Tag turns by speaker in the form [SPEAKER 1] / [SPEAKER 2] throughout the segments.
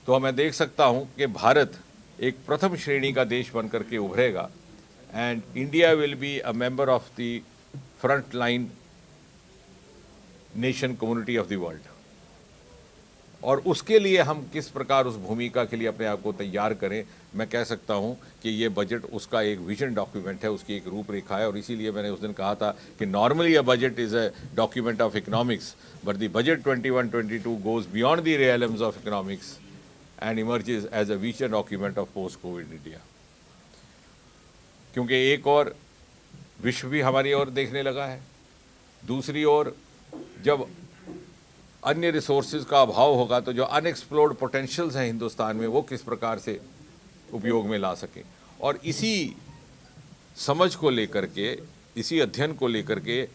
[SPEAKER 1] तो मैं देख सकता हूं कि भारत एक प्रथम श्रेणी का देश बनकर के उभरेगा and India will be a member of the front line nation community of the world. और उसके लिए हम किस प्रकार उस भूमिका के लिए अपने आप को तैयार करें, मैं कह सकता हूं कि ये बजट उसका एक विजन डॉक्यूमेंट है, उसकी एक रूपरेखा है। और इसीलिए मैंने उस दिन कहा था कि normally a budget is a document of economics, but the budget 21-22 goes beyond the realms of economics and emerges as a vision document of post COVID India. क्योंकि एक और विश्व भी हमारी ओर देखने लगा है, दूसरी ओर जब अन्य रिसोर्सेज का अभाव होगा तो जो अनएक्सप्लोर्ड पोटेंशियल्स हैं हिंदुस्तान में वो किस प्रकार से उपयोग में ला सकें। और इसी समझ को लेकर के, इसी अध्ययन को लेकर के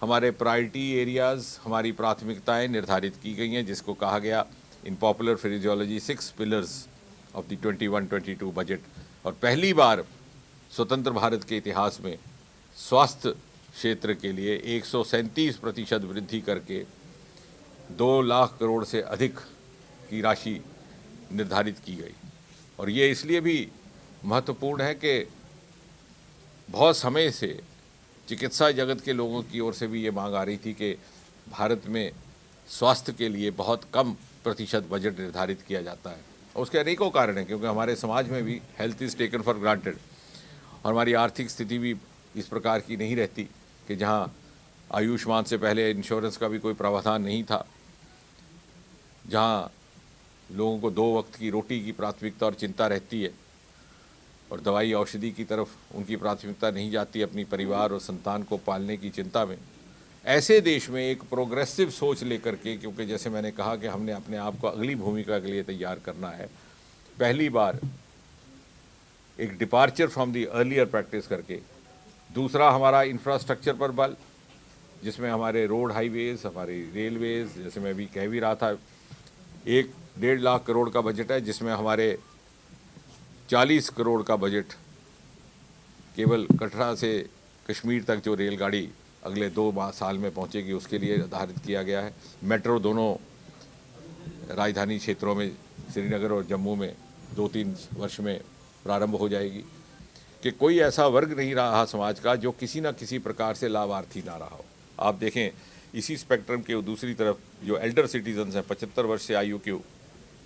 [SPEAKER 1] हमारे प्रायोरिटी एरियाज़, हमारी प्राथमिकताएं निर्धारित की गई हैं, जिसको कहा गया in popular phraseology 6 pillars of the 21-22 budget. और पहली बार स्वतंत्र भारत के इतिहास में स्वास्थ्य क्षेत्र के लिए 137% वृद्धि करके 2 लाख करोड़ से अधिक की राशि निर्धारित की गई। और ये इसलिए भी महत्वपूर्ण है कि बहुत समय से चिकित्सा जगत के लोगों की ओर से भी ये मांग आ रही थी कि भारत में स्वास्थ्य के लिए बहुत कम प्रतिशत बजट निर्धारित किया जाता है। और उसके अनेकों कारण हैं, क्योंकि हमारे समाज में भी health is taken for granted और हमारी आर्थिक स्थिति भी इस प्रकार की नहीं रहती कि जहाँ आयुष्मान से पहले इंश्योरेंस का भी कोई प्रावधान नहीं था, जहाँ लोगों को 2 वक्त की रोटी की प्राथमिकता और चिंता रहती है और दवाई औषधि की तरफ उनकी प्राथमिकता नहीं जाती अपनी परिवार और संतान को पालने की चिंता में। ऐसे देश में एक प्रोग्रेसिव सोच लेकर के, क्योंकि जैसे मैंने कहा कि हमने अपने आप को अगली भूमिका के लिए तैयार करना है, पहली बार एक departure from the earlier practice करके, दूसरा हमारा इंफ्रास्ट्रक्चर पर बल, जिसमें हमारे रोड हाईवेज, हमारी रेलवेज, जैसे मैं अभी कह भी रहा था, 1-1.5 लाख करोड़ का बजट है, जिसमें हमारे 40 करोड़ का बजट केवल कटरा से कश्मीर तक जो रेलगाड़ी अगले 2 साल में पहुंचेगी उसके लिए निर्धारित किया गया है। मेट्रो दोनों राजधानी क्षेत्रों में श्रीनगर और जम्मू में 2-3 वर्ष में प्रारंभ हो जाएगी। कि कोई ऐसा वर्ग नहीं रहा समाज का जो किसी न किसी प्रकार से लाभार्थी ना रहा हो। आप देखें इसी स्पेक्ट्रम के दूसरी तरफ जो एल्डर सिटीजन्स हैं, 75 वर्ष से आयु के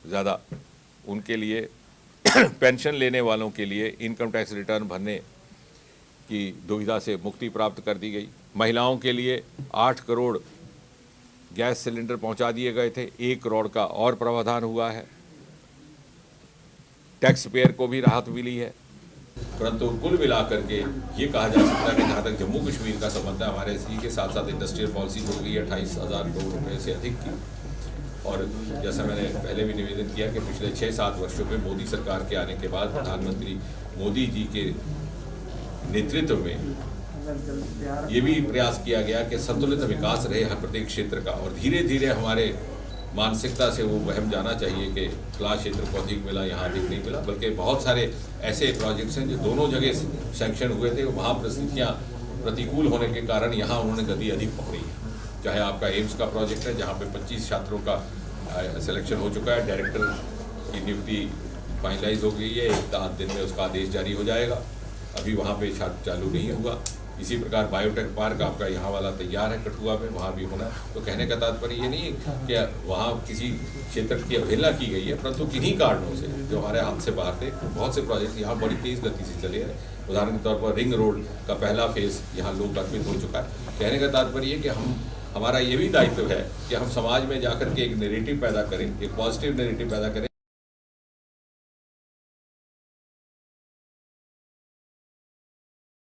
[SPEAKER 1] ज़्यादा, उनके लिए पेंशन लेने वालों के लिए इनकम टैक्स रिटर्न भरने की दुविधा से मुक्ति प्राप्त कर दी गई। महिलाओं के लिए 8 करोड़ गैस सिलेंडर पहुंचा दिए गए थे, 1 करोड़ का और प्रावधान हुआ है। टैक्स पेयर को भी राहत मिली है। परंतु कुल मिलाकर के ये कहा जा सकता है कि जहाँ तक जम्मू कश्मीर का संबंध है, हमारे इसी के साथ साथ इंडस्ट्रियल पॉलिसी हो गई 28,000 करोड़ रुपये से अधिक की। और जैसा मैंने पहले भी निवेदन किया कि पिछले 6-7 वर्षों में मोदी सरकार के आने के बाद प्रधानमंत्री मोदी जी के नेतृत्व में ये भी प्रयास किया गया कि संतुलित विकास रहे हर प्रत्येक क्षेत्र का। और धीरे धीरे हमारे मानसिकता से वो वहम जाना चाहिए कि फला क्षेत्र को अधिक मिला, यहाँ अधिक नहीं मिला, बल्कि बहुत सारे ऐसे प्रोजेक्ट्स हैं जो दोनों जगह सैंक्शन हुए थे, वहाँ परिस्थितियाँ प्रतिकूल होने के कारण यहाँ उन्होंने गति अधिक पकड़ी है। चाहे आपका एम्स का प्रोजेक्ट है जहाँ पे 25 छात्रों का सिलेक्शन हो चुका है, डायरेक्टर की नियुक्ति फाइनलाइज हो गई है, 1 दिन में उसका आदेश जारी हो जाएगा, अभी वहाँ पे छात्र चालू नहीं हुआ। इसी प्रकार बायोटेक पार्क आपका यहाँ वाला तैयार है कठुआ में, वहाँ भी होना। तो कहने का तात्पर्य ये नहीं है कि वहाँ किसी क्षेत्र की अवहेलना की गई है, परंतु किन्हीं कारणों से जो हमारे हाथ से बाहर थे, बहुत से प्रोजेक्ट यहाँ बड़ी तेज़ गति से चले हैं। उदाहरण के तौर पर रिंग रोड का पहला फेज़ यहाँ लोग अर्पित हो चुका है। कहने का तात्पर्य ये कि हमारा ये भी दायित्व है कि हम समाज में जाकर के एक नैरेटिव पैदा करें, एक पॉजिटिव नैरेटिव पैदा करें।